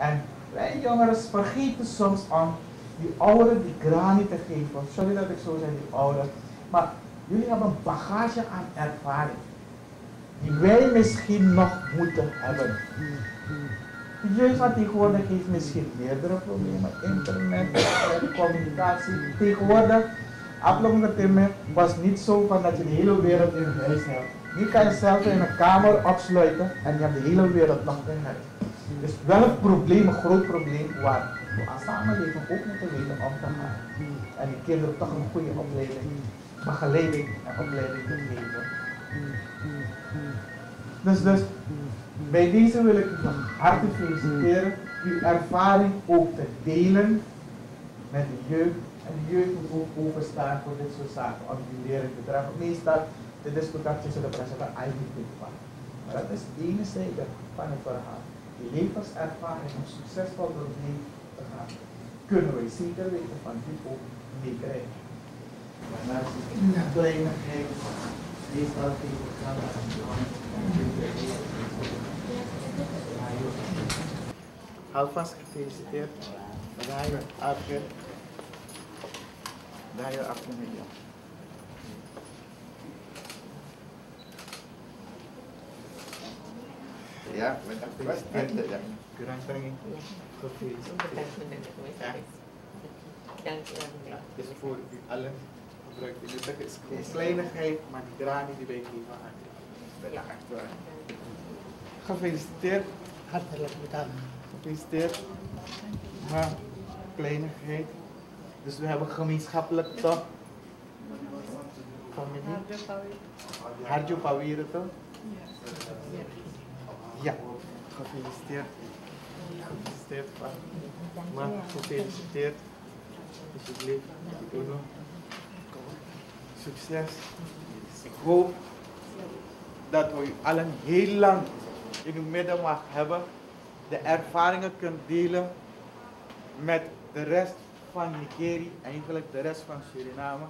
En wij jongeren vergeten soms om die ouderen die grani te geven. Sorry dat ik zo zeg, die ouderen. Maar jullie hebben een bagage aan ervaring. Die wij misschien nog moeten hebben. De jeugd van tegenwoordig heeft misschien meerdere problemen. Internet, communicatie. Tegenwoordig, afgelopen termen was niet zo van dat je de hele wereld in huis hebt. Nu kan je zelf in een kamer opsluiten en je hebt de hele wereld nog in huis. Dus wel een probleem, een groot probleem waar we als samenleving ook moeten weten om te gaan. En die kinderen toch een goede opleiding, begeleiding en opleiding te geven. Dus bij deze wil ik u van harte feliciteren, uw ervaring ook te delen met de jeugd. En de jeugd moet ook openstaan voor dit soort zaken, om die lering te dragen. Meestal de discussie tussen de president en IBP. Maar dat is de ene zijde van het verhaal. Die levenservaring om succesvol door het leven te gaan, kunnen wij zeker weten van die ook meekrijgen. Maar dat is een kleinigheid, meestal tegengaan. Alvast gefeliciteerd. Daar je afgeeft. Daar je achter met jou. Ja, met gefeliciteerd. Ja. Gefeliciteerd. Ja, het is voor u allen gebruikt. Het is een kleinigheid, maar die grani die wij geven aan u. Gefeliciteerd. Hartelijk bedankt. Gefeliciteerd. Maar, kleinigheid. Dus we hebben gemeenschappelijk toch? Familie? Harjo Pawire toch? Ja. Gefeliciteerd. Gefeliciteerd. Maar gefeliciteerd. Alsjeblieft. Succes. Ik hoop dat we u allen heel lang in uw midden mag hebben. De ervaringen kunt delen met de rest van Nikeri, eigenlijk de rest van Suriname.